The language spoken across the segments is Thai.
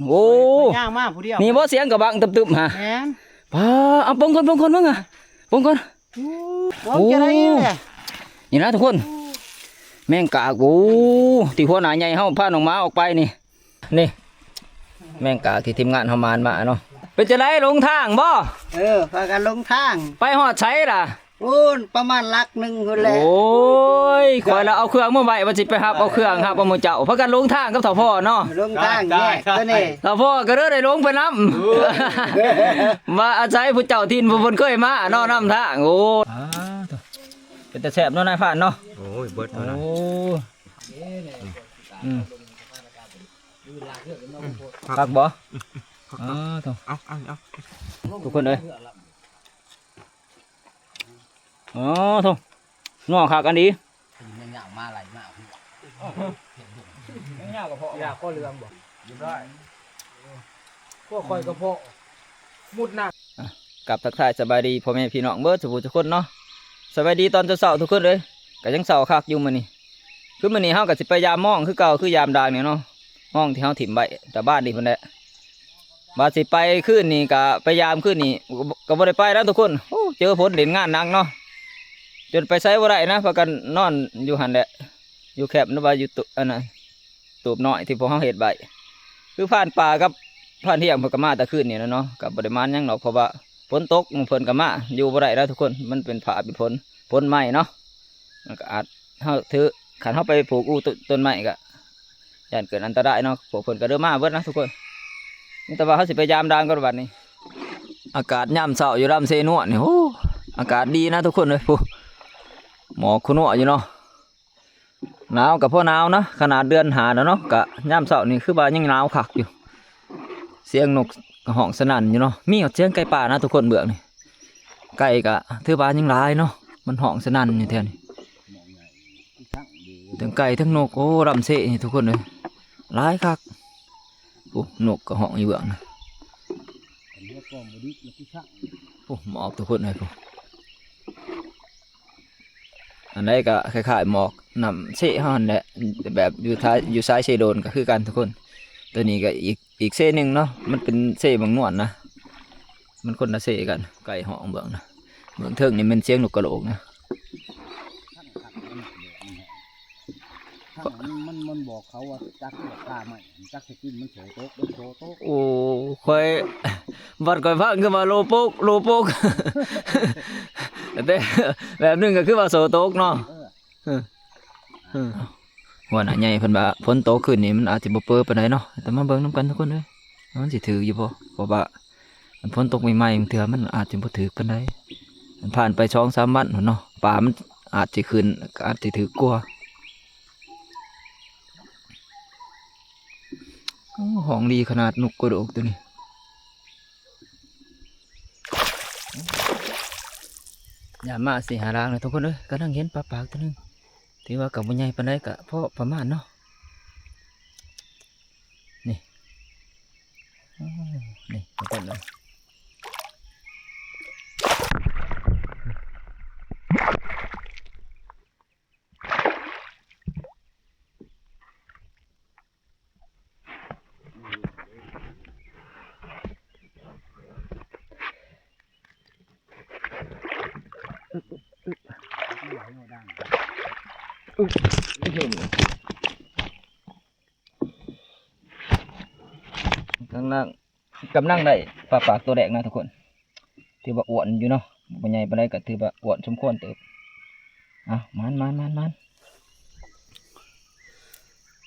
โอ้ย่างมากผู้เดียวนี่บ่เสียงกระบังตึบๆฮะ แม่น ป้าเอาปงก่อนมึงอ่ะปงก่อน โอ้จะได้เนี่ย นี่นะทุกคนแมงกากโอ้ที่หัวหน้าใหญ่เฮาพาน้องหมาออกไปนี่แมงกากที่ทีมงานเฮามานมาเนาะเป็นจะได้ลงทางบ่ พากันลงทาง ไปฮอดไสล่ะ ประมาณลักหนึ่งคนแหละ โอ้ยคอยละเอาเครื่องมาไว้ว่าสิไปหับเอาเครื่องหับเอาหมู่เจ้าพากันลงทางกับเฒ่าพ่อเนาะ ลงทางแยกตัวนี้ เฒ่าพ่อก็เด้อได้ลงไปนำมาอาศัยผู้เจ้าถิ่นผู้เพิ่นเคยมาเนาะนำทางโอ้เป็นแต่แซ่บเนาะนายผ่านเนาะ โอ้ยเบิดเท่า โอ้ นั้น พักบ่เอาทุกคนเอ้ยอ๋อทุกง้อคักอันนี้ยาวมาหลายมากยาวกับพ่อยาวก็เรืองบ่ได้พวกคอยกับพ่อมุดหนักกับทักทายสบายดีพ่อแม่พี่น้องเบิดทุกคนเนาะสบายดีตอนเช้าทุกคนเลยก็ยังเช้าคักอยู่มื้อนี้คือมื้อนี้เฮาก็สิไปยามมองคือเก่าคือยามดางเนี่ยเนาะมองที่เฮาถิ่มไว้แต่บ้านนี่เพิ่นแหละว่าสิไปคืนนี้ก็ไปยามคืนนี้ก็บ่ได้ไปแล้วทุกคนโอ้เจอฝนเล่นงานหนักเนาะจนไปไสบ่ได้นะพากันนอนอยู่หั่นแหละอยู่แคบนึกว่าอยู่ตุอันน่ะตูบน้อยที่พวกเฮาเฮ็ดไว้คือผ่านป่ากับผ่านเที่ยงเพิ่นก็มาแต่คืนนี้แล้วเนาะก็บ่ได้มาหยังหรอกเพราะว่าฝนตกเพิ่นก็มาอยู่บ่ได้แล้วทุกคนมันเป็นผาเป็นฝนไม้เนาะมันก็อาจเฮาถือขันเฮาไปปลูกต้นไม้ก็ย่านเกิดอันตรายเนาะพวกเพิ่นก็เริ่มมาเบิดนะทุกคนนี่แต่ว่าเฮาสิไปยามดางก่อนบัดนี้อากาศยามเช้าอยู่ลำเซนัวนี่โอ้อากาศดีนะทุกคนเลยผู้หมอกคุนัวอยู่เนาะหนาวกับพ่อหนาวนะขนาดเดือนหาแล้วเนาะกะยามเช้านี่คือว่ายังหนาวคักอยู่เสียงนกห้องสนั่นอยู่เนาะมีเสียงไก่ป่านะทุกคนเบื่อนี่ไก่กะถือว่ายังหลายเนาะมันห้องสนั่นอยู่แถวนี้ทั้งไก่ทั้งนกโอ้รำเสะนี่ทุกคนเลยหลายคักโอ้นกก็ห้องอยู่เบื่อนะโอ้หมอกทุกคนเลยพวกอันนี้ก็คล้ายๆหมอกนำเสะห่อนแหละแบบอยู่ซ้ายเชโดนก็คือกันทุกคนตัวนี้ก็อีกเส้นหนึ่งเนาะมันเป็นเส้นบางนวลนะมันคนละเส้นกันไก่ห้องเบื้องนะเบื้องเทิงนี่มันเสียงนกกระโหลกนะมันบอกเขาว่าจักกล้าไหมจักสกินมันโฉโต๊ะโฉโต๊ะ โอ้ค่อยวัดก่อยพังคือมาโลโปกแต่แบบนึงก็คือว่าโซโต๊กเนาะหัวหน้าใหญ่เพิ่นว่าฝนตกขึ้นนี่มันอาจสิบ่เปื้อปานใดเนาะแต่มาเบิ่งนำกันทุกคนเด้อมันสิถืออยู่บ่เพราะว่ามันฝนตกใหม่ๆบางเทื่อมันอาจสิบ่ถือปานใดมันผ่านไป 2-3 วันพุ่นเนาะป่ามันอาจสิขึ้นอาจสิถือกว่าโอ้ห้องดีขนาดนกกระโดกตัวนี้อย่ามาสิหาล้างเลยทุกคนเอ้ยก็นั่งเห็นปลาปากตัวนึงถือว่ากับมันใหญ่ปานใดก็พอประมาณเนาะนี่นี่ทุกคนเลยกำลังได้ปลาปากตัวแดกนะทุกคนถือว่าอ้วนอยู่เนาะมันใหญ่ปานใดก็ถือว่าอ้วนสมควรเติบมัน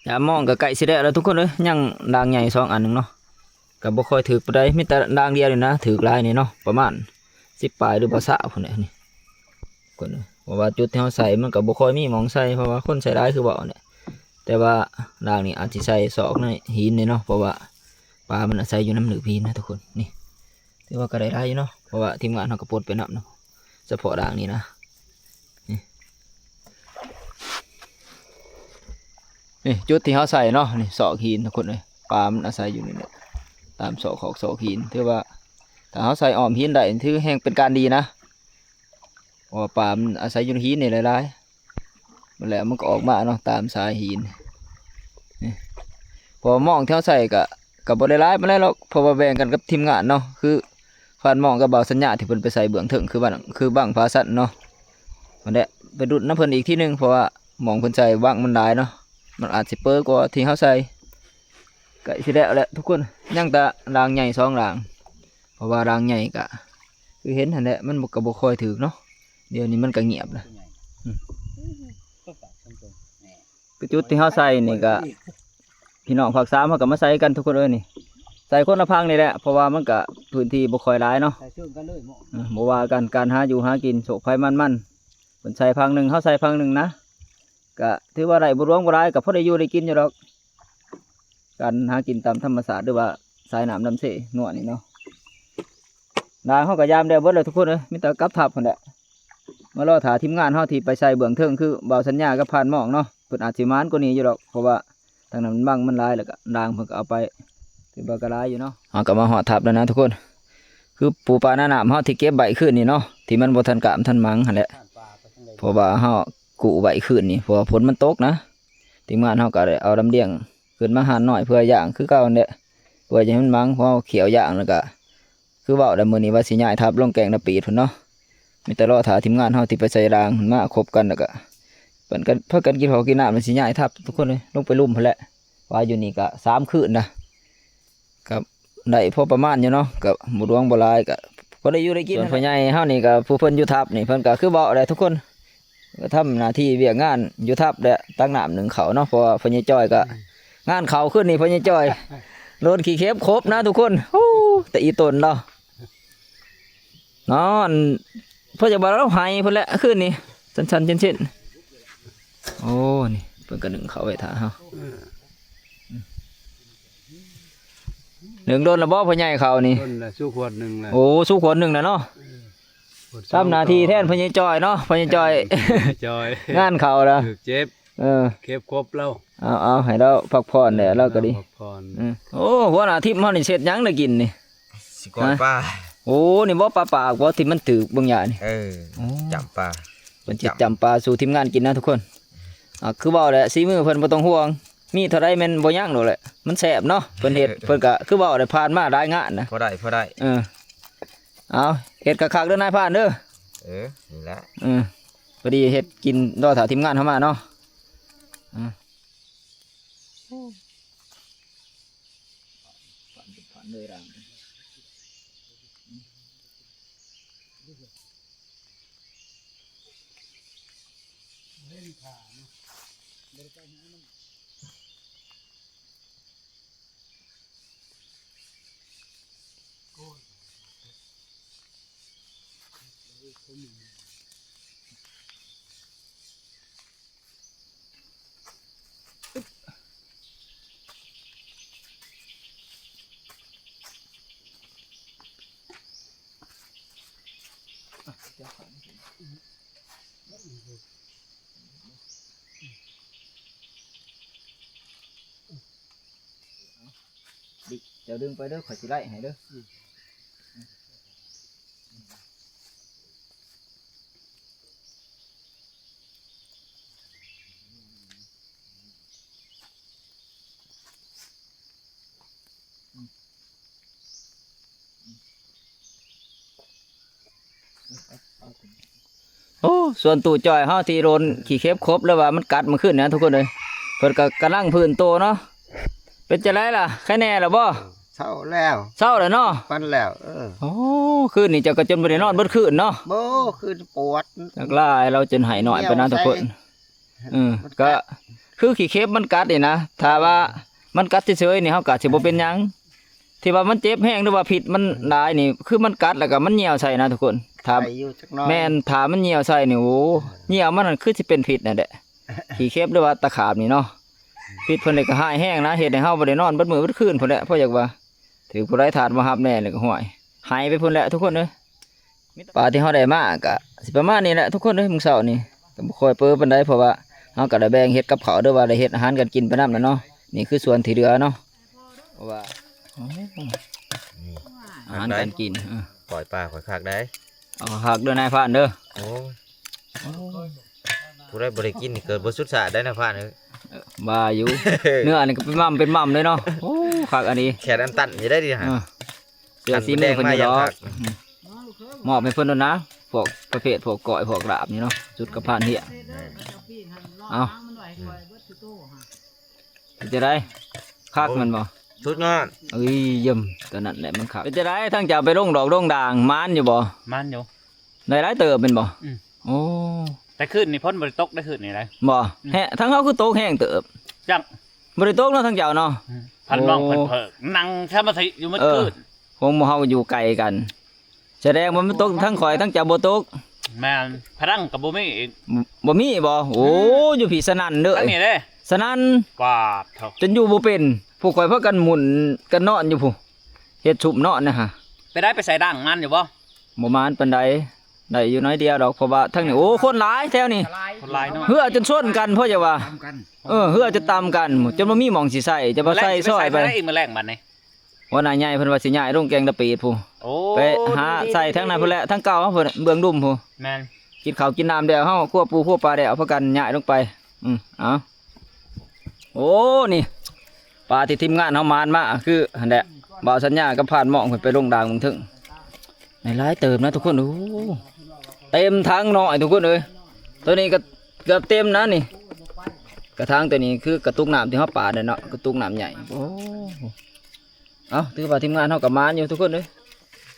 อย่ามองกับไก่สิได้แล้วทุกคนเลยยังด่างใหญ่2 อันนึงเนาะกับบ่ค่อยถือปานใดมีแต่ด่างเดียวนี่นะถือลายนี่เนาะประมาณ10 ปลายหรือภาษาพุ่นนี่คนเพราะว่าจุดที่เขาใส่มันกับบ่ค่อยมีหมองใส่เพราะว่าคนใส่ได้คือบ่เนี่ยแต่ว่าด่างนี่อาจจะใส่ศอกในหินนี่เนาะเพราะว่าปลามันอาศัยอยู่น้ำหนึบหินนะทุกคนนี่ถือว่าก็ได้อยู่เนาะเพราะว่าทีมงานเขาก็ปลดไปนับเนาะเฉพาะด่างนี่นะนี่จุดที่เขาใส่เนาะนี่ศอกหินทุกคนเลยปลามันอาศัยอยู่นี่แหละตามศอกหินถือว่าถ้าเขาใส่อ้อมหินได้ถือแห้งเป็นการดีนะเพราะว่าปลามันอาศัยอยู่ในหินนี่หลายๆมันแหละมันก็ออกมาเนาะตามสายหินพอมองเท่าใส่กะ ก็บ่ได้หลายปานใดหรอกเพราะว่าแบ่งกันกับทีมงานเนาะคือผ่านหมองกับเบาสัญญาที่เพิ่นไปใส่เบื้องถึงคือบังพาสันเนาะมันได้ไปดุดน้ำเพิ่นอีกที่นึงเพราะว่าหมองเพิ่นใส่บังมันหลายเนาะมันอาจสิเปิ้กว่าที่เฮาใส่ก็สิแล้วแหละทุกคนยังแต่รางใหญ่2รางเพราะว่ารางใหญ่ก็คือเห็นหั่นแหละมันก็บ่ค่อยถึกเนาะเดี๋ยวนี้มันก็เงียบแล้วคือจุดที่เฮาใส่นี่ก็พี่น้องภาค3เฮาก็มาใส่กันทุกคนเอ้ยนี่ใส่คนละพังนี่แหละเพราะว่ามันก็พื้นที่บ่ค่อยหลายเนาะ ใส่เชื่อมกันเลยหมอ บ่ว่ากันการหาอยู่หากินโศกภัยมันเพิ่นใส่พังหนึงเฮาใส่พังหนึงนะก็ถือว่าได้บ่รวงบ่หลายก็พอได้อยู่ได้กินอยู่ดอกการหากินตามธรรมชาติหรือว่าสายน้ำลำเสนัวนี่เนาะนางเฮาก็ยามแล้วเบิดแล้วทุกคนเอ้ยมีแต่กลับทับพุ่นแหละมารอถ่าทีมงานเฮาที่ไปใส่เบื้องเทิงคือเบาสัญญากับผ่านหมองเนาะเพิ่นอาจสิมานกว่านี้อยู่ดอกเพราะว่าทางนั้นมันบังมันหลายแล้วก็นางเพิ่นก็เอาไปถือว่าก็หลายอยู่เนาะเฮาก็มาฮอดทับแล้วนะทุกคนคือปูปลาหน้าน้ำเฮาที่เก็บใบขึ้นนี่เนาะที่มันบ่ทันกะมทันมังหั่นแหละเพราะว่าเฮากุใบขึ้นนี่เพราะว่าฝนมันตกนะทีมงานเฮาก็ได้เอาลำเลียงขึ้นมาหั่นหน่อยเพื่อย่างคือเก่านั่นแหละเพื่อจะให้มันมังเพราะเขียวย่างแล้วก็คือเว้าได้มื้อนี้ว่าสิย้ายทับลงแกงนาปีพุ่นเนาะมีแต่รอถ่าทีมงานเฮาที่ไปใส่รางมาครบกันแล้วก็เพิ่นก็พากันกินข้าวกินน้ำมันสิย้ายทับทุกคนเลยลงไปลุ่มพุ่นแหละว่าอยู่นี่ก็3คืนนะกับได้พอประมาณอยู่เนาะกับบ่ดวงบ่หลายก็พอได้อยู่ได้กินส่วนพ่อใหญ่เฮานี่ก็ผู้เพิ่นอยู่ทับนี่เพิ่นก็คือเว้าได้ทุกคนก็ทำหน้าที่เวียกงานอยู่ทับแหละตักน้ำหนึ่งเขาเนาะเพราะว่าพ่อใหญ่จ้อยก็งานเขาขึ้นนี่พ่อใหญ่จ้อยโลดขี้เข็บครบนะทุกคนโอ้แต่อีตนเนาะนอนเพิ่นจะบ่เราหายเพิ่นแหละขึ้นนี่ชันๆเช่นๆโอ้นี่เพิ่นก็นึ่งเขาไว้ท่าเฮาหนึ่งโดนละบ่พ่อใหญ่เขานี่ ต้นละสู้ขวดหนึ่งเลย โอ้สู้คนหนึ่งนะเนาะทำหน้าที่แทนพ่อใหญ่จ้อยเนาะพ่อใหญ่จ้อย จอย งานเขาละ ถึกเจ็บ เออ เก็บครบแล้ว เอาให้เราพักผ่อนเนี่ยเราก็ดี พักผ่อน โอ้หัวหน้าทิพย์เฮานี่เสร็จหยังได้กินนี่ สิกอยปลา โอ้นี่บ่ปลาปากบ่ที่มันถือบางอย่างนี่ จับปลา เพิ่นสิจำปลาสู่ทีมงานกินนะทุกคนคือเว้าแหละสีมือเพิ่นบ่ต้องห่วงมีเท่าใดแม่นบ่ยั้งดอกแหละมันแซ่บเนาะเพิ่นเฮ็ดเพิ่นก็คือเว้าได้ผ่านมาหลายงานนะ พอได้พอได้ เอาเฮ็ดคักๆเด้อนายผ่านเด้อ นี่แหละ พอดีเฮ็ดกินรอถ่าทีมงานเข้ามาเนาะเดี๋ยวดึงไปเด้อข่อยสิไล่ให้เด้อโอ้ส่วนตู่จอยเฮาที่โดนขี้เข็บครบแล้วว่ามันกัดมันขึ้นนะทุกคนเลยเพิ่นก็กำลังพื้นโตเนาะเป็นจังไดล่ะใครแน่ล่ะบ่ เศร้าแล้ว เศร้าแล้วเนาะ ปันแล้ว โอ้คืนนี้เจ้าก็จนบ่ได้นอนเบิดคืนเนาะ โบคือปวด จักลายเราจนหายหน่อยไปนะทุกคนก็คือขี้เข็บมันกัดนี่นะถ้าว่ามันกัดเฉยๆนี่เฮาก็สิบ่เป็นหยังที่ว่ามันเจ็บแห้งหรือว่าผิดมันหลายนี่คือมันกัดแล้วก็มันเหี่ยวใส่นะทุกคนถ้า ไปอยู่จักหน้อย แม่นถ้ามันเหี่ยวใส่นี่โอ้เหี่ยวมันนั่นคือสิเป็นผิดนั่นแหละขี้เข็บหรือว่าตะขาบนี่เนาะผิดเพิ่นเลยก็หายแห้งนะเฮ็ดให้เฮาบ่ได้นอนเบิดมื้อเบิดคืนพุ่นแหละเพราะอยากว่าถือผู้ใดถาดมารับแน่เลยก็ห่วยหายไปพุ่นแหละทุกคนเอ้ยปลาที่เฮาได้มาก็สิประมาณนี้แหละทุกคนเอ้ยมื้อเช้านี่ก็บ่ค่อยเปิ้ปานใดเพราะว่าเฮาก็ได้แบ่งเฮ็ดกับข้าวด้วยว่าได้เฮ็ดอาหารกันกินไปนำแล้วเนาะนี่คือส่วนที่เหลือเนาะเพราะว่าอาหารการกิน ปล่อยปลาปล่อยคักได้ เอาหักเด้อนายผ่านเด้อ โอ้ผู้ใดบ่ได้กินนี่เกิดบ่สุดสาได้นะพ่านเอ้ย บาอยู่ เนื้อนี่ก็เป็นม่ำเลยเนาะโอ้ คักอันนี้ แขนอันตันจะได้ดีฮะ เสือสีมือเพิ่นนี่ดอก คัก มอบให้เพิ่นด้วยนะพวกประเภทพวกก้อยพวกลาบนี่เนาะจุดกับผ่านเหี้ยเอาจะได้คักมันบ่ ชุดงอน เอ้ยเยี่ยมตัวนั้นแหละมันคักจะได้ทั้งจะเอาไปลงดอกลงด่างมานอยู่บ่ มันอยู่ ได้หลายเติบเป็นบ่ อืม โอ้ แต่ขึ้นนี่พ้นบริตกได้ขึ้นนี่ไร บ่แฮะทั้งเขาคือโตกแห้งเติบ จัง บ่ได้โตกเนาะทั้งเจ้าเนาะ พันมอง โอ้ เพิ่นเพิกนั่งสมาธิอยู่มันขึ้น คงบ่เฮาอยู่ไกลกันแสดงว่ามันตกทั้งข่อยทั้งเจ้าบ่ตก แม่นพลังกับบุมีอีก บ่มีบ่โอ้อยู่พี่สนั่นเด้อ ทั้งนี้เด้ สนั่น กวาดเถา จนอยู่บ่เป็นผู้ข่อยพากันหมุนกันนอนอยู่ผู้เฮ็ดชุบนอนนะฮะ ไปได้ไปใส่ดังมันอยู่บ่ บ่มานปานใดได้อยู่น้อยเดียวดอกเพราะว่าทั้งนี้โอ้คนหลายแถวนี้ คนลายเนาะ เฮือจนชนกันเพราะจะว่า ทำกัน เฮือจะตามกันจนบ่มีหม่องสิใส่จะบ่ใส่ซอยไป ได้อีกมื้อแรกบัดนี้ ว่าหน้าใหญ่เพิ่นว่าสิย้ายลงแกงตะปีดผู้ โอ้ ไปหาใส่ทั้งนั้นพุ่นแหละทั้งเก่าเฮาเพิ่นเบื้องดุมผู้ แม่น กินข้าวกินน้ำเดียวเฮาคั่วปูคั่วปลาเดียวพากันย้ายลงไปเอาโอ้นี่ปลาที่ทีมงานเฮามานมาคือหั่นแหละบ่าวสัญญากับผ่านหม่องเพิ่นไปลงดางเมืองถึงในหลายเติมนะทุกคนโอ้เต็มทั้งน้อยทุกคนเอ้ยตัวนี้ก็เกือบเต็มนะนี่กระถางตัวนี้คือกระตุกน้ำที่เฮาปาดเนาะกระตุกน้ำใหญ่โอ้เอาถือว่าทีมงานเฮาก็มานอยู่ทุกคนเอ้ย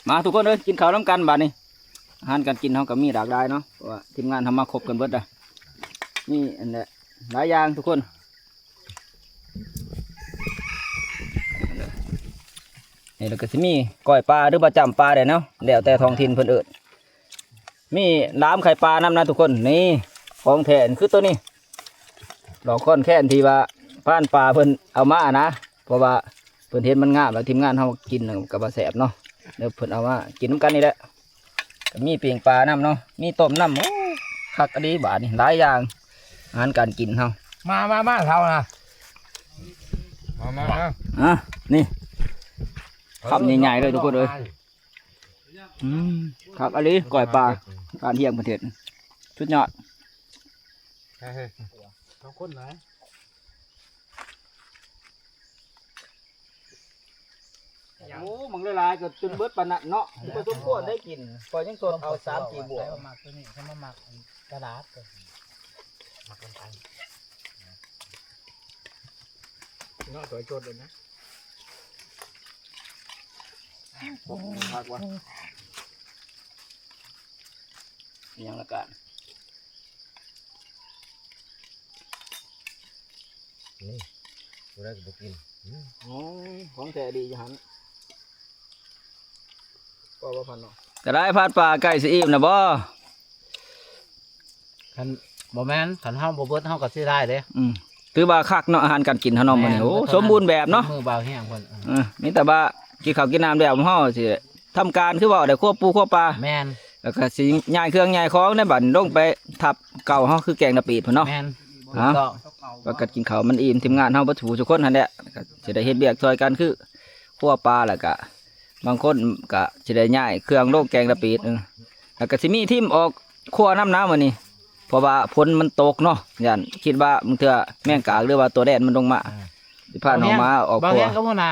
มาทุกคนเอ้ยกินข้าวนํกันบัดนี้ อาหารการกินเขาก็มีหลากหลายเนาะเพราะว่าทีมงานทำมาครบกันเบิดอะนี่อันเนี้ยหลายอย่างทุกคนนี่แล้วก็สิมีก้อยปลาหรือปลาจำปลาเด้เนาะแล้วแต่ท้องถิ่นเพิ่นเอิ้นมีน้ำไข่ปลาน้ำนะทุกคนนี่ของแทนคือตัวนี้ดอกค้อนแค่นที่ว่าผ่านปลาเพิ่นเอามานะเพราะว่าเพิ่นเห็นมันงามแล้วทีมงานเขากินกับว่าแสบเนาะเดี๋ยวเพิ่นเอามากินน้ำกันนี่แหละ ก็มีเปียงปลาน้ำเนาะ มีต้มน้ำโอ้คักอันนี้บาทนี่หลายอย่างอาหารการกินเฮา มาเท่านะมา อ่ะนี่คำใหญ่ๆเลยทุกคนเลยคักอันนี้ก่อยปลาการเที่ยงประเทศชุดยอด สองคนไหน โอ้มังละลายก็จนเบิดปานนั้นเนาะก็สมควรได้กินพอยังสดเอา3-4บวก หมักตัวนี้เขามาหมักกระดาษหมักกันไปเนาะตัวโจดเลยนะ คักว่ะยังละกัน กูได้กูกิน โอ้ของแท้ดีจังก็ว่าพันเนาะก็ได้พัดปลาไก่สิอิ่มนะบ่ คันบ่แม่นคันเฮาบ่เบิดเฮาก็สิได้เด้ ถือว่าคักเนาะอาหารการกินเฮาเนาะมื้อนี้โอ้สมบูรณ์แบบเนาะ มือเบาแห้งเพิ่น มีแต่ว่ากินข้าวกินน้ำแล้วเฮาสิทำการคือว่าได้ควบปูควบปลา แม่น แล้วก็สิย้ายเครื่องย้ายของในบัดลงไปทับเก่าเฮาคือแกงตะปีดพุ่นเนาะ แม่น ฮะ ว่ากัดกินข้าวมันอิ่มทีมงานเฮาบ่ถูกทุกคนหั่นแหละก็สิได้เฮ็ดเวียกช่วยกันคือคั่วปลาแล้วก็บางคนก็สิได้ย้ายเครื่องลงแกงตะปีดแล้วก็สิมีทีมออกคั่วน้ำมื้อนี้เพราะว่าฝนมันตกเนาะย่านคิดว่ามึงเทื่อแม่งกากหรือว่าตัวแดดมันลงมาสิพาน้องมาออก บาง คั่ว แห่งก็พ่อนา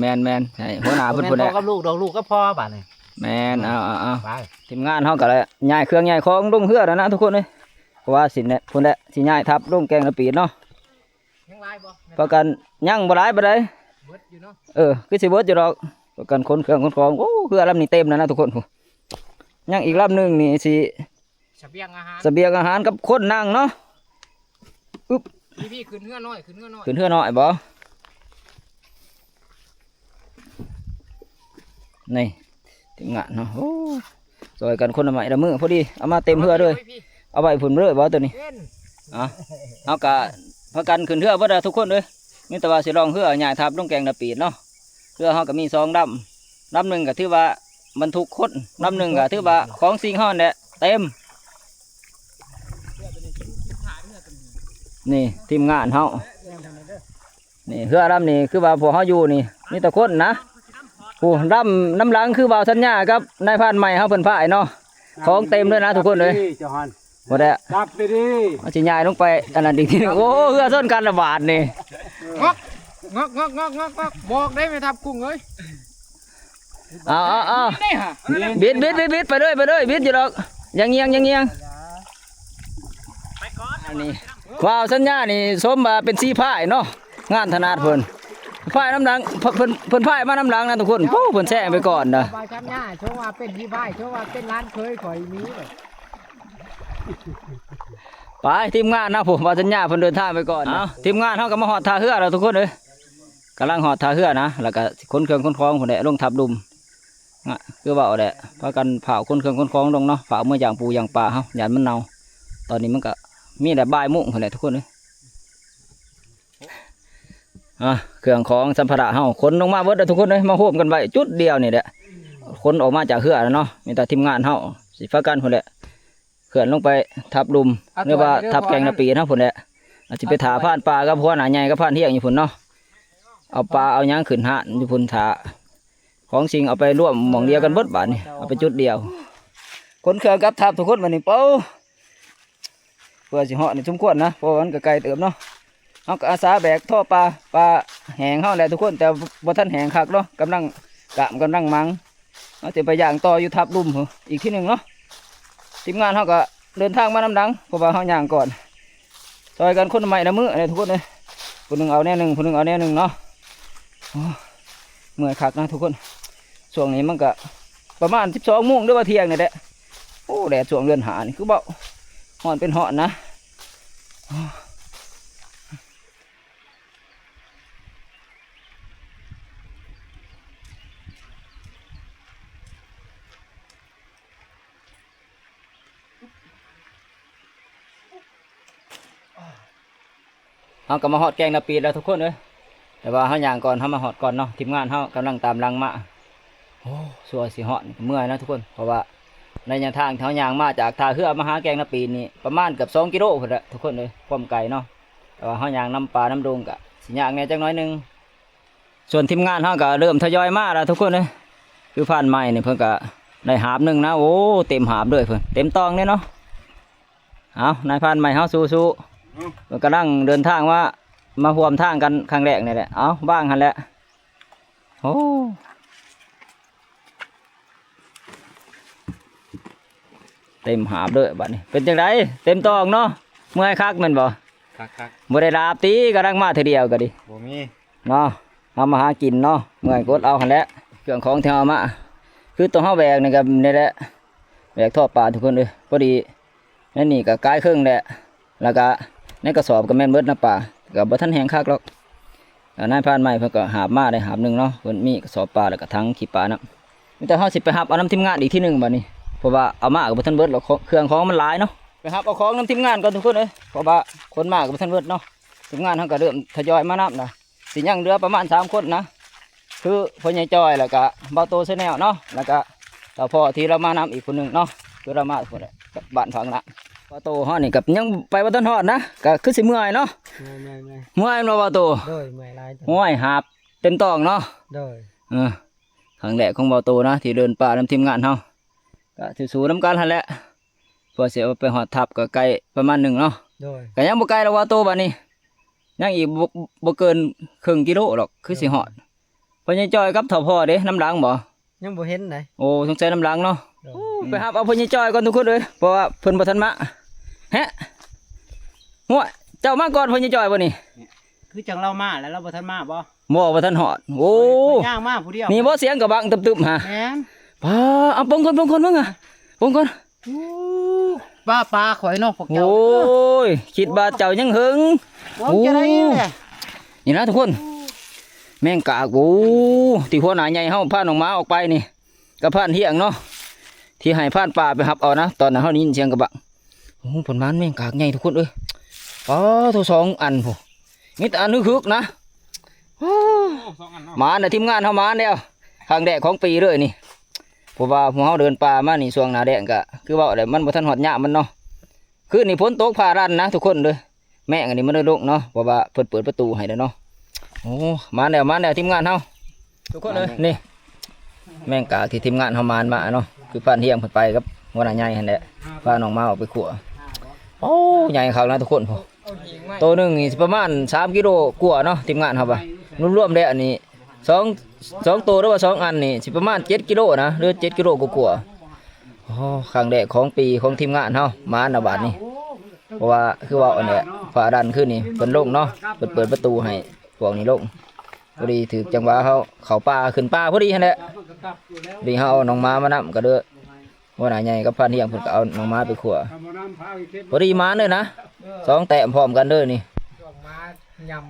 แม่นใช่หัวหน้าเพิ่นพุ่นแห พ่อ ละ กับลูกดอกลูกก็พ่อบาดนี่ แม่นเอา ไป ทีมงานเฮาก็เลยย้ายเครื่องย้ายของลงเฮือแล้วนะทุกคนเอ้ยเพราะว่าสิเนี่ยพุ่นแหละสิย้ายทับลงแกงตะปีดเนาะ ยังลายบ่ ประกันยังบ่หลายบ่ได้ เบิดอยู่เนาะ คือสิเบิดอยู่ดอกประกันคนเครื่องคนของโอ้คือลำนี้เต็มแล้วนะทุกคนยังอีกลำหนึงนี่สิ เสบียงอาหาร เสบียงอาหารกับคนนั่งเนาะ พี่ขึ้นเฮือน้อย ขึ้นเฮือน้อยบ่นี่ทีมงานเนาะโอ้ซอยกันคนละไม้ละมือพอดีเอามาเต็มเฮือเลยเอาไว้พุ่นเลยบ่ตัวนี้เอากะประกันขึ้นเฮือบ่ได้ทุกคนเลยมีแต่ว่าสิลองเฮือใหญ่ทับลงแกงตะปีดเนาะเฮือเฮาก็มี2ลำลำหนึงก็ถือว่าบรรทุกคนลำหนึงก็ถือว่าของสิ่งเฮาเนี่ยเต็มนี่ทีมงานเฮานี่เฮือลำนี้คือว่าพวกเฮาอยู่นี่มีแต่คนนะโอ้ลำน้ำหลังคือบ่าวสัญญากับนายพรานใหม่เฮาเพิ่นพายเนาะของเต็มเลยนะทุกคนเลย เจ้าฮัน บ่ได้ จับไปดิ มันสิย้ายลงไปอันนั้นอีกทีหนึงโอ้เฮือส้นกันระบาดนี่ งอกบอกได้ไหมทับกุ้งเอ้ย เอา นี่ฮะ บิดไปเลยบิดอยู่ดอกยังเงียงอันนี้ว้าวสัญญานี่สมมาเป็นสีพายเนาะงานถนัดเพิ่นพายน้ำหลังเพิ่นพายมาน้ำหลังนะทุกคนโอ้เพิ่นแซงไปก่อนนะ บายช้ำหน้าโชว์ว่าเป็นที่พายโชว์ว่าเป็นร้านเคยข่อยนี้เลย ไปทีมงานนะผมว่าสัญญาเพิ่นเดินทางไปก่อนเอาทีมงานเฮาก็มาหอดท่าเรือแล้วทุกคนเอ้ยกำลังหอดท่าเรือนะแล้วก็ขนเครื่องขนของพุ่นแหละลงทับดุมคือว่าเอาแหละพากันเผาขนเครื่องขนของลงเนาะเผาเมื่ออย่างปูอย่างปลาเฮาหยาดมันเน่าตอนนี้มันก็มีแต่บ่ายมุ่งพุ่นแหละทุกคนเอ้ยเครื่องของสัมภาระเฮาขนลงมาเบิดทุกคนเอ้ยมาโฮมกันไว้จุดเดียวนี่แหละขนออกมาจากเรือแล้วเนาะมีแต่ทีมงานเฮาสิพากันพุ่นแหละเขื่อนลงไปทับดุมหรือว่าทับแกงนาปีนะพุ่นแหละอาจจะไปถาผ่านปลากับพวกหนาใหญ่กับผ่านเที่ยงอยู่พุ่นเนาะเอาปลาเอาหยังขึ้นหาอยู่พุ่นถาของสิ่งเอาไปร่วมหม่องเดียวกันเบิดบาทนี่เอาไปจุดเดียวคนเครื่องกับทับทุกคนวันนี้เป้าเพื่อสิเหาะนี่สมควรนะเพราะมันก็ไกลเติมเนาะเอาก็อาสาแบกท่อปลาแห้งเฮาแหละทุกคนแต่บ่ทันแห้งคักเนาะกำลังมังเอาจะไปย่างต่ออยู่ทับดุมอีกที่หนึ่งเนาะทีมงานเขาก็เดินทางมานำดังเพราะว่าเขาย่างก่อนซอยกันคนใหม่ละมื้ออะไรทุกคนเลยคนหนึ่งเอาแน่หนึ่งคนหนึ่งเอาแน่หนึ่งเนาะเมื่อยคักนะทุกคนช่วงนี้มันก็ประมาณ12 โมงด้วยว่าเที่ยงนี่แหละโอ้แดดช่วงเดือนหานี่คือเบาห่อนเป็นห่อนนะเขาก็มาหอดแกงนาปีแล้วทุกคนเลยแต่ว่าเขาย่างก่อนเขามาหอดก่อนเนาะทีมงานเขากำลังตามรังมาโอ้สวยสิหอดเมื่อยนะทุกคนเพราะว่าในยามทางเขาย่างมาจากท่าเรือมาหาแกงนาปีนี่ประมาณเกือบ2 กิโลพุ่นแหละทุกคนเลยความไกลเนาะแต่ว่าเขาย่างน้ำปลาน้ำดงกะสิย่างเนี่ยจังน้อยนึงส่วนทีมงานเขาก็เริ่มทยอยมาแล้วทุกคนเลยคือผ่านใหม่นี่เพิ่นก็ได้หาบหนึ่งนะโอ้เต็มหาบด้วยเพิ่นเต็มตองเนี่ยเนาะเอานายผ่านใหม่เขาสู้มันกำลังเดินทางมาห่วมทางกันครั้งแรกนี่แหละเอาบ้างหันแหละโอ้เต็มหาบด้วยบัดนี้เป็นจังไดเต็มตองเนาะเมื่อยคักแม่นบ่ คัก บ่ได้ลาบตีกำลังมาทีเดียวก็ดิ ๆบ่มี เนาะเอามาหากินเนาะเมื่อยกดเอาหันแหละเครื่องของที่เอามาคือต้องเฮาแบกนี่ก็นี่แหละแบกท่อปลาทุกคนเลยพอดีนั่นนี่ก็กายครึ่งแหละแล้วก็ในกระสอบก็แม่นเบิดนะป่าก็บ่ทันแห้งคักหรอกนายพรานใหม่เพิ่นก็หาบมาได้หาบหนึงเนาะเพิ่นมีกระสอบปลาแล้วก็ถังขี้ปลานะมีแต่เฮาสิไปหาบเอาน้ำทีมงานอีกที่หนึงบัดนี้เพราะว่าเอามาก็บ่ทันเบิดหรอกเครื่องของมันหลายเนาะไปหาบเอาของน้ำทีมงานก่อนทุกคนเอ้ยเพราะว่าคนมาก็บ่ทันเบิดเนาะทีมงานเฮาก็เริ่มทยอยมานับนะสิยังเหลือประมาณ3 คนนะคือพ่อใหญ่จอยแล้วก็เบาโตชาแนลเนาะแล้วก็ต่อพ่อที่เรามานำอีกคนหนึงเนาะคือเรามาคนละบ้านฝั่งละเบาโตเฮานี่กับยังไปบ่ทันฮอดนะก็คือสิเมื่อยเนาะ ไม่ เมื่อยเนาะเบาโต โดยไม่ลาย ห้วยหาบเต็มตองเนาะ โดย ครั้งแรกของเบาโตนะที่เดินป่านำทีมงานเฮาก็สิสู้นำกันหั่นแหละเพื่อสิเอาไปฮอดทับก็ไกลประมาณ1เนาะ โดย ก็ยังบ่ไกลแล้วเบาโตบัดนี้ยังอีกบ่เกินครึ่งกิโลหรอกคือสิฮอดพ่อใหญ่จอยกับเฒ่าพ่อเด้น้ำหลังบ่ ยังบ่เห็นไหน โอ้สงสัยน้ำหลังเนาะไปหาเอาพ่อใหญ่จอยก่อนทุกคนเลยเพราะว่าเพิ่นบ่ทันมาฮะหัวเจ้ามาก่อนพ่อใหญ่จอยบ่นี่ คือจังเรามาแล้วเราบ่ทันมาบ่ บ่ทันฮอดโอ้ ย่างมาผู้เดียว นี่บ่เสียงกระบังตึบๆฮะ แม่น ป้าเอาปงก่อนมึงอ่ะปงก่อน ปลาข่อยเนาะพวกเจ้า โอ้ยคิดว่าเจ้ายังหึง ว่าจะได้แหละ นี่นะทุกคนแม่งกากโอ้ที่หัวหน้าใหญ่เฮาพาน้องหมาออกไปนี่กับพานเฮียงเนาะที่ให้พานป่าไปหับเอานะตอนนั้นเฮาได้ยินเสียงกระบังโอ้ผลมันแม่งกากใหญ่ทุกคนเอ้ยป้าทั้ง2 อันพุมีแต่อันนึกคึกนะหมาน่ะทีมงานเฮามาแล้วครั้งแรกของปีเลยนี่เพราะว่าพวกเฮาเดินป่ามานี่ช่วงหน้าแล้งก็คือว่าได้มันบ่ทันฮอดหญ้ามันเนาะคือนี่ฝนตกผ่ารันนะทุกคนเลยแม่งอันนี้มันได้ลงเนาะเพราะว่าเพิ่นเปิดประตูให้แล้วเนาะโอ้มาแล้วทีมงานเฮาทุกคนเลยนี่แม่งกากที่ทีมงานเฮามานมาเนาะคือผ่านเที่ยงเพิ่นไปกับหัวหน้าใหญ่หั่นแหละพาน้องมาออกไปขัวโอ้ใหญ่คักนะทุกคนพอตัวหนึงนี่สิประมาณ3 กิโลกว่าเนาะทีมงานเฮาบ่ รวมๆแล้วอันนี้สองตัวหรือว่า2อันนี่สิประมาณ7กิโลนะหรือ7กิโลกว่าๆอ๋อครั้งแรกของปีของทีมงานเฮามาณบาดนี้เพราะว่าคือว่าอันเนี้ยฟ้าดันขึ้นนี่เพิ่นลงเนาะเปิดประตูให้พวกนี้ลงพอดีถึกจังหวะเขาป่าขึ้นป่าพอดีหั่นแหละดีเฮาเอาน้องม้ามานำก็เด้อว่าหน้าใหญ่กับพันเฮียงเพิ่นก็เอาน้องม้าไปขัวพอดีมาเลยนะ2แต้มพร้อมกันเด้อนี่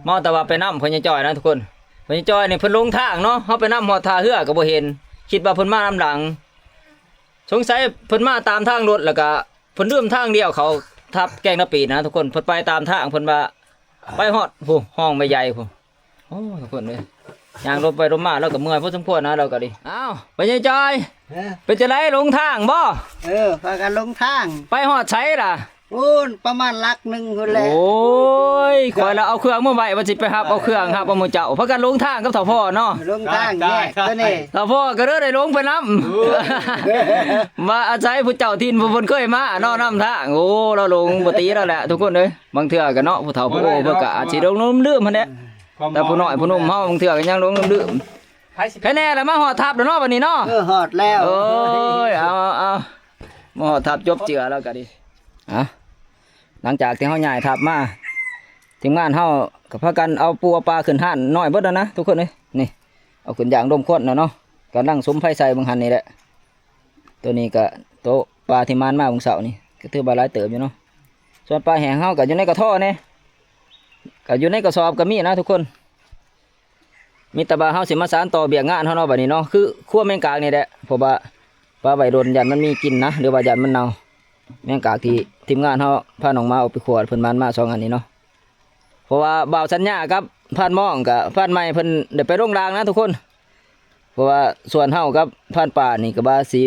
มอแต่ว่าไปนำเพิ่นจะจ่อยนะทุกคนเพิ่นจะจ่อยนี่เพิ่นลงทางเนาะเฮาไปนำฮอดท่าเรือก็บ่เห็นคิดว่าเพิ่นมานํหลังสงสัยเพิ่นมาตามทางรถแล้วก็เพิ่นลืมทางเดียวเขาทับแกงนาปีนะทุกคนเพิ่นไปตามทางเพิ่นว่าไปฮอดผู้ห้องไม่ใหญ่ผู้โอ้ทุกคนเอ้ยย่างรถไปรถมาแล้วก็เมื่อยพอสมควรนะเราก็ดิอ้าวไปยายจอยเป็นจะไดลงทางบ่ พากันลงทาง ไปฮอดไสล่ะ ประมาณลักหนึ่งคนแหละ โอ้ยคอยแล้วเอาเครื่องมาไว้ว่าสิไปหับเอาเครื่องหับเอาหมู่เจ้าพากันลงทางกับเฒ่าพ่อเนาะ ลงทางแยกตัวนี้ เฒ่าพ่อก็เด้อได้ลงไปนํมาอาศัยผู้เจ้าถิ่นผู้เพิ่นเคยมาเนาะนำทางโอ้เราลงบ่ตีแล้วแหละทุกคนเอ้ยบางเทื่อก็เนาะผู้เฒ่าผู้โอ้เพิ่นก็อาจสิลงลืมหั่นแหละแต่ผู้น้อยผู้หนุ่มเฮาบางเทื่อก็ยังลงลืมแค่แน่แล้วมาฮอดทับแล้วเนาะบัดนี้เนาะ หอดแล้ว โอ้ยเอามาฮอดทับจบเจือแล้วก็ดิอ่ะหลังจากที่เฮาย้ายทับมาทีมงานเฮาก็พากันเอาปูเอาปลาขึ้นห่านน้อยเบิดแล้วนะทุกคนเอ้ยนี่เอาขึ้นอย่างร่มควันเนาะกำลังสุมไฟใส่บางหันนี่แหละตัวนี้ก็โตปลาที่มานมาบางเสานี่ก็ถือว่าหลายเติบอยู่เนาะส่วนปลาแห้งเฮาก็อยู่ในกระท่อนี่ก็อยู่ในกระสอบก็มีนะทุกคนมีแตะบาเฮาสิมาสานต่อเบียกงานเฮาเนาะบัดนี้เนาะคือคั่วแมงกากนี่แหละเพราะว่าปลาใบโดนยันมันมีกินนะหรือว่ายันมันเน่าแมงกากที่ทีมงานเฮาพาน้องมาเอาไปขวดเพิ่นมันมา2อันนี้เนาะเพราะว่าบ่าวสัญญากับพานม่องกับพานไม้เพิ่นได้ไปโรงรางนะทุกคนเพราะว่าส่วนเฮากับพานป่านี่ก็บ่าสิ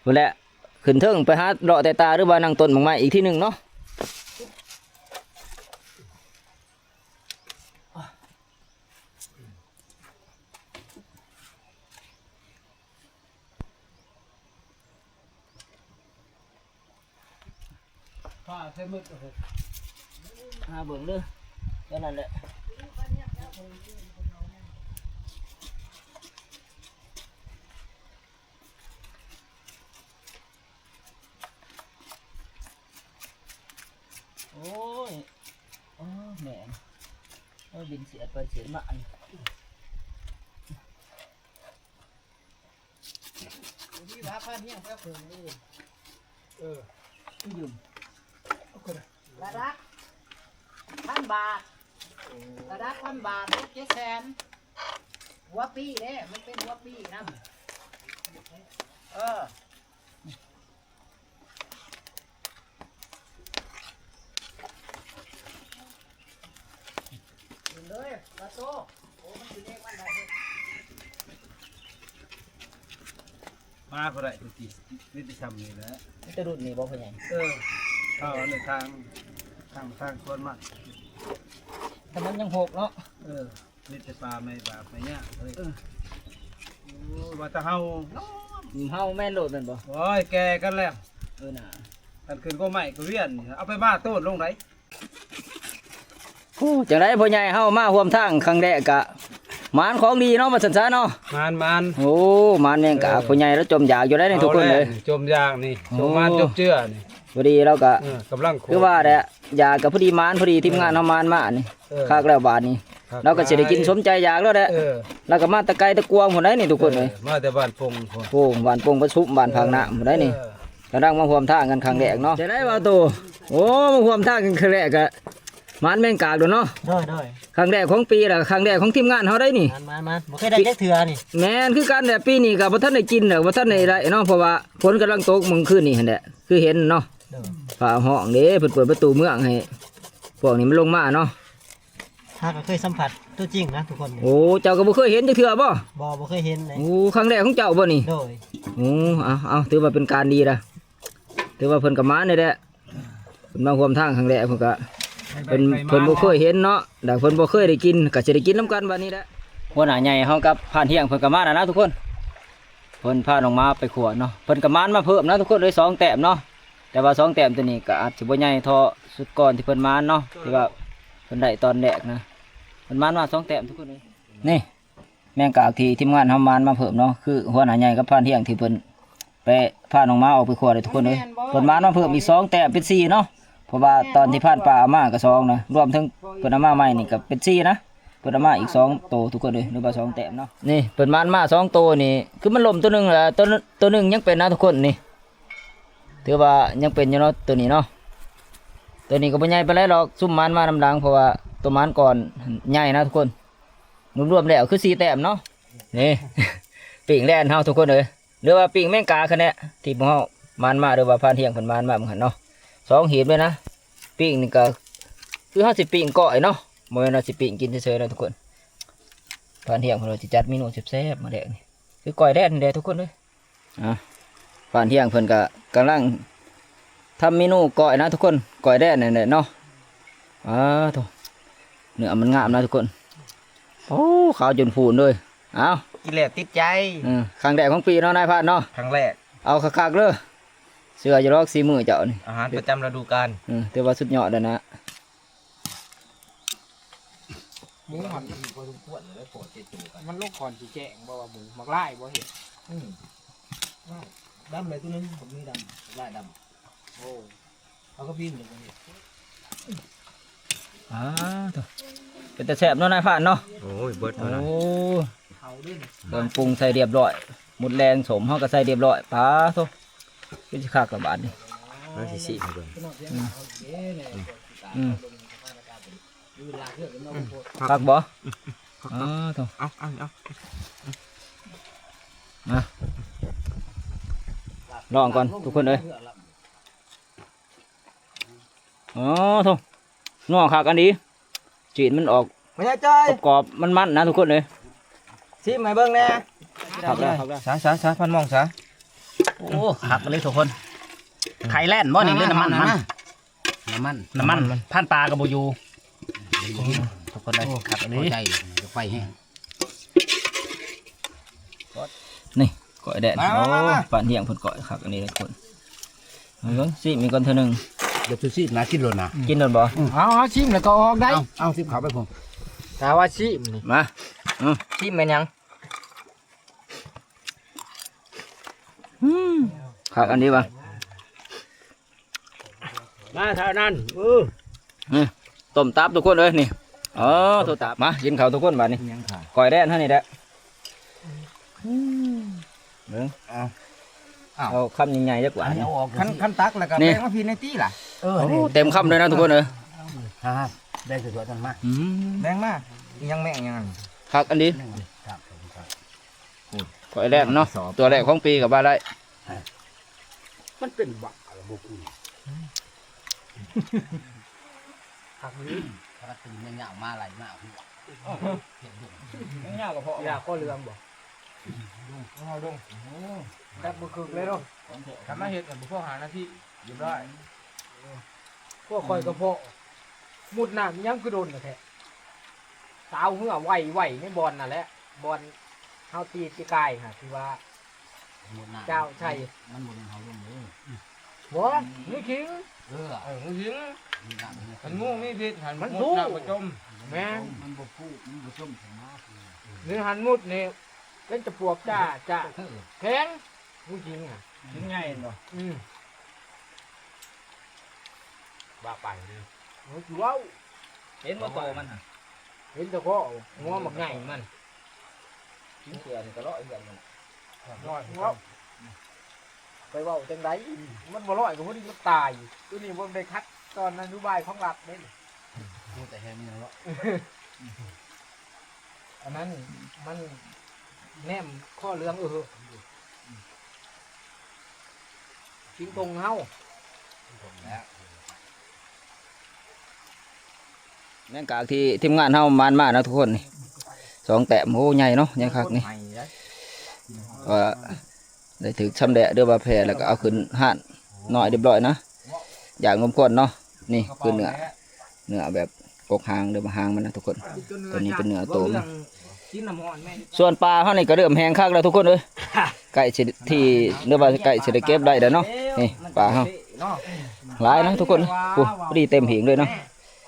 พุ่นแหละขึ้นเทิงไปหาเลาะแต่ตาหรือว่านั่งต้นบางไม้อีกที่นึงเนาะหาเบิ่งเด้อแค่นั้นแหละโอ้ยโอ้แม่นโอ้บินเสียไปเสียมาอันนี่พาพาเนี่ยพาเพิ่นเลยยืมระดับ1,000 บาทระดับ1,000 บาท700,000หัวปีเด้มันเป็นหัวปีนำเลยปลาโตโอ้มันอยู่เลขวันใด มาก็ได้ทุกทีนี่จะทำนี่แหละ มันจะรุ่นนี้บ่พ่อใหญ่ เอาในทางสวนมัน แต่มันยังหกเนาะ นี่จะปลาไม่บาปไม่ยากเลยว่าจะเฮา เฮาแม่นโลดแม่นบ่ โอ้ยแกกันแล้ว น่ะ กันคืนก็ไม่ก็เวียนเอาไปบ้าโต้นลงไหน โอ้จังได๋พ่อใหญ่เฮามาร่วมทางครั้งแรกกะหมานของดีเนาะมาสั่นซะเนาะ มัน โอ้หมานแม่งกะพ่อใหญ่แล้วจมอยากอยู่ได้นี่ทุกคนเลย จมยางนี่จมมันจมเจือนี่ พอดีเราก็ กำลัง คือว่าแหละอยากกับพอดีหมานพอดีทีมงานเฮามานมานี่คักแล้วบาดนี้เราก็สิได้กินสมใจอยากแล้วแหละแล้วก็มาตะไกตะกวงพุ่นได้นี่ทุกคนเลย มาแต่บ้านปง โอ้บ้านปงประชุมบ้านพังน้ำพุ่นได้นี่กำลังมาร่วมทางกันครั้งแรกเนาะจะได้ว่าโตโอ้มาร่วมทางกันครั้งแรกก็หมานแม่งกากโดนเนาะ ได้ ครั้งแรกของปีแล้วครั้งแรกของทีมงานเฮาได้นี่ มาบ่เคยได้แค่เถื่อนี่ แม่นคือกันแหละปีนี้ก็บ่ทันได้กินดอกบ่ทันได้เนาะเพราะว่าฝนกำลังตกมื้อคืนนี่หั่นแหละคือเห็นเนาะฝ่าห้องเด้เพิ่นเปิดประตูเมืองให้พวกนี้มันลงมาเนาะ ถ้าก็เคยสัมผัสตัวจริงนะทุกคน โอ้เจ้าก็บ่เคยเห็นจักเทื่อบ่ บ่เคยเห็นเลย โอ้ครั้งแรกของเจ้าบ่นี่ โดย โอ้เอาถือว่าเป็นการดีละถือว่าเพิ่นก็มานี่แหละเพิ่นมาร่วมทางครั้งแรกเพิ่นก็เพิ่นบ่เคยเห็นเนาะแต่เพิ่นบ่เคยได้กินก็สิได้กินนํกันบัดนี้แหละหัวหน้าใหญ่เฮากับผ่านเที่ยงเพิ่นก็มาแล้วนะทุกคนเพิ่นพาน้องมาไปขวดเนาะเพิ่นก็มานมาเพิ่มนะทุกคนเลย2แต้มเนาะแต่ว่า2แต้มตัวนี้ก็อาจสิบ่ใหญ่เท่าสุดก่อนที่เพิ่นมานเนาะที่ว่าเพิ่นได้ตอนแรกนะ มันมันมา2แต้มทุกคนเลยนี่แมงกากที่ทีมงานเฮามานมาเพิ่มเนาะคือหัวหน้าใหญ่กับพานเที่ยงที่เพิ่นไปพาน้องม้าออกไปขวดเลยทุกคนเลยเพิ่นมานมาเพิ่มอีก2แต้มเป็น4เนาะเพราะว่าตอนที่ผ่านป่าเอามาก็2นะรวมทั้งเพิ่นเอามาใหม่นี่ก็เป็น4นะเพิ่นเอามาอีก2โตวทุกคนเลยหรือว่า2แต้มเนาะนี่เพิ่นมานมา2โตวนี่คือมันล่มตัวหนึงแล้วตัวหนึงยังเป็นนะทุกคนนี่ถือว่ายังเป็นอยู่เนาะตัวนี้เนาะตัวนี้ก็บ่ใหญ่ปานใดหรอกซุ่มมันมานำดังเพราะว่าตัวมันก่อนใหญ่นะทุกคนรวมๆแล้วคือ4แต้มเนาะนี่ ปิ่งแล่นเฮาทุกคนเลยหรือว่าปิ่งแมงกาคะแนนที่พวกเฮามันมาหรือว่าพานเที่ยงเพิ่นมันมาเหมือนกันเนาะ2หีบเลยนะปิ่งนี่ก็คือเฮาสิปิ่งก้อยเนาะบ่แม่นว่าสิปิ่งกินเฉยๆนะทุกคนพานเที่ยงเพิ่นว่าสิจัดเมนูแซ่บๆมาแดกนี่คือก้อยแล่นนี่แหละทุกคนเลยพานเที่ยงเพิ่นก็กำลังทำเมนูก้อยนะทุกคนก้อยแล่นนี่แหละเนาะโธ่เนื้อมันงามนะทุกคนโอ้ขาวจนพูนเลยเอา กินแล้วติดใจ ครั้งแรกของปีเนาะนายพานเนาะ ครั้งแรก เอาคักๆเลยเสือจะลอกสีมือเจ้านี่ อาหารประจำฤดูกาล แต่ว่าสุดยอดเลยนะ หมูหันมันลูกก่อนสิแจ้งบ่ว่าหมูมักไล่บ่เห็นดำเลยตัวนึงผมมีดำไล่ดำโอ้เขาก็บินเลยบ่เห็น ตัวเป็นแต่แซ่บเนาะนายพานเนาะ โอ้ยเบิด โอ้ แล้วนะ เขาด้วย เครื่องปรุงใส่เรียบร้อยหมดแรงสมเฮาก็ใส่เรียบร้อยปลาโตเป็นสิคักละบาดนี่ น้อยสิมาเบิ่ง คักบ่โต เอา ลองก่อนทุกคนเอ้ยโตนัวคักอันนี้จีนมันออก ไม่ใช่จ้อย กรอบๆมันๆนะทุกคนเอ้ย ชิมให้เบิ่งแน่ คักแล้วคักแล้ว ซะพันมองซะ โอ้หักเลยทุกคนไข่แล่นบ่นี่เรื่องน้ำมันพันปลากระโบอยูทุกคนเลยขับอันนี้ ใจจะไฟแห้ง นี่ก้อยแดดโอ้ปานเที่ยงเพิ่นก้อยคักอันนี้ทุกคนเอาเบิ่งสิมีก่อนเท่านึง เดี๋ยวซีดนะกินโลนะ กินโดนบ่ เอาชิมแล้วก็ออกได้เอาซิบเขาไปผม แต่ว่าชิมนี่ มา ชิมแม่นยัง คักอันนี้บ่ มาเท่านั้น ต้มตับทุกคนเลยนี่ต้มตับมากินข้าวทุกคนบัดนี้ ยังค่ะ ก้อยแดดเท่านี้แหละเบิ่งเอาคำใหญ่ๆจักหวาน เอาออก คันตักแล้วก็ นี่ แบ่งมาพี่ในตี้ล่ะ เต็มคำเลยนะทุกคนเลย ครับได้สวยๆกันมาก แบ่งมายังแม่งยัง คักอันนี้ ครับ ก้อยแดดเนาะตัวแรกของปีกับบ้านไร มันเป็นบักอะไรบุกุหักนี้พระตีมันเหงามาไหลมาหัว ไม่ยากกับพ่อ อยากก็เรืองบ่เอาดงแต่บุกเลยเนาะ ทำมาเฮ็ดกับพวกหาหน้าที่เรียบร้อย พวกคอยกระเพาะมุดน้ำยังคือโดนนะแท้สาวเหือไหวในบอลน่ะแหละบอลเฮาตีตีกายค่ะที่ว่าเจ้าใช่ มันบ่เป็นเฮาลงเลย บ่นี่คิง มึงยิง มีน้ำ มันงูมีพิษหัน มัน มุ สู้ ดน้ำมาจม แม่น มันบ่พูดมันบ่ส้มสมาธิ นี่หันมุดนี่เป็นจะปวกจ้าแข็งมึงจริงอ่ะ ชิ้นใหญ่เนาะ บ้าไปเลยโอ้ยว้าว เห็นว่าโตมัน เห็นแต่ก็งัวหมักใหญ่มัน ชิ้นเสือนี่ก็ร้อยอย่างนึง ร้อยว้าวไปเว้าจังไดมันบ่ร้อยก็บ่ได้มันตายตัวนี้บ่ได้คัดตอนอนุบาลของรัฐเด้ พูดแต่แฮมนี่เนาะ อันนั้นมันแนมข้อเรื่องชิงตรงเฮา แม่งกากที่ทีมงานเฮามานมานะทุกคนนี่2แต้มโอ้ใหญ่เนาะใหญ่คักนี่ว่าได้ถึกชำแดะเด้อว่าแพ้แล้วก็เอาขึ้นห่านน้อยเรียบร้อยนะอย่างนมข้นเนาะนี่คือเนื้อแบบกกหางเด้อมาหางมันนะทุกคน ตัวนี้เป็นเนื้อโตมัน กินน้ำมันแม่ ส่วนปลาเฮานี่ก็เริ่มแห้งคักแล้วทุกคนเอ้ยไก่สิที่เนื้อว่าไก่สิได้เก็บได้แล้วเนาะนี่ปลาเฮาหลายนะทุกคนโอ้พอดีเต็มหิงเลยเนาะ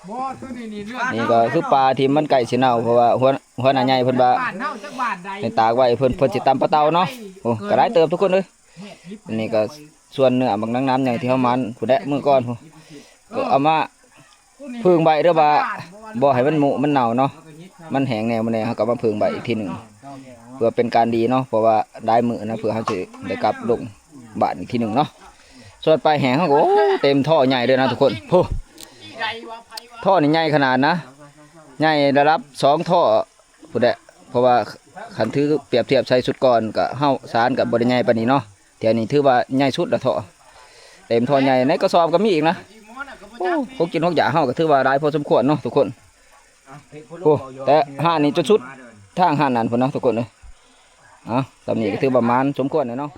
บ่ตัวนี่เรื่อง นี่ก็คือปลาที่มันไก่สิเน่าเพราะว่าหัวหน้าใหญ่เพิ่นว่า บ้านเฮาจักบ้านใด ให้ตากไว้เพิ่นสิตำปลาเตาเนาะโอ้ก็ได้เติบทุกคนเลยอันนี้ก็ส่วนเนื้อบางน้ำอย่างที่เฮามันผู้ใดมื้อก่อนผู้ก็เอามาพึ่งใบหรือว่าบ่ให้มันหมูมันเน่าเนาะมันแห้งแนวมันแน่เฮาก็มาพึ่งใบอีกทีหนึงเพื่อเป็นการดีเนาะเพราะว่าได้มื้อนะเพื่อเฮาสิได้กลับลงบ้านอีกทีหนึงเนาะส่วนปลาแห้งเฮาก็โอ้เต็มท่อใหญ่เลยนะทุกคนโหท่อนี่ใหญ่ขนาดนะใหญ่ระดับ2ท่อผู้ใดเพราะว่าคันถือเปรียบเทียบใช้สุดก่อนก็เฮาสารกับบริใหญ่ปานนี้เนาะเดี๋ยวนี้ถือว่าใหญ่สุดละท่อเต็มท่อใหญ่ในกระสอบก็มีอีกนะโอ้เขากินเขาอยากเฮาก็ถือว่าได้พอสมควรเนาะทุกคนโอ้แต่ห่านนี่จนสุดทางห่านนั้นพุ่นเนาะทุกคนเลยตำนี้ก็ถือประมาณสมควรเลยเนาะ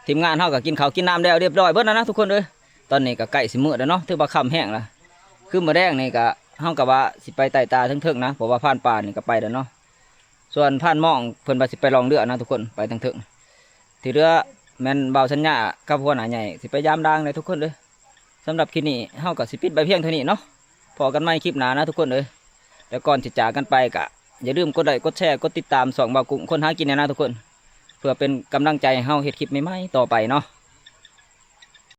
ทีมงานเฮาก็กินข้าวกินน้ำแล้วเรียบร้อยเบิดแล้วนะทุกคนเลยตอนนี้ก็ใกล้สิมื้อแล้วเนาะถือว่าค่ำแห้งแล้วคือมื้อแรกนี่ก็เฮาก็ว่าสิไปไต่ตาเทิงๆนะเพราะว่าผ่านป่านี่ก็ไปแล้วเนาะส่วนผ่านหม่องเพิ่นว่าสิไปลองเรือนะทุกคนไปเทิงๆที่เรือแม่นเบาสัญญากับหัวหน้าใหญ่สิไปยามดังเลยทุกคนเลยสำหรับคลิปนี้เฮาก็สิปิดไปเพียงเท่านี้เนาะพอกันใหม่คลิปหน้านะทุกคนเลยแล้วก่อนจะจากกันไปก็อย่าลืมกดไลค์กดแชร์กดติดตาม2 บ่าวกุ้งคนหากินนะทุกคนเพื่อเป็นกำลังใจให้เฮาเฮ็ดคลิปใหม่ๆต่อไปเนาะ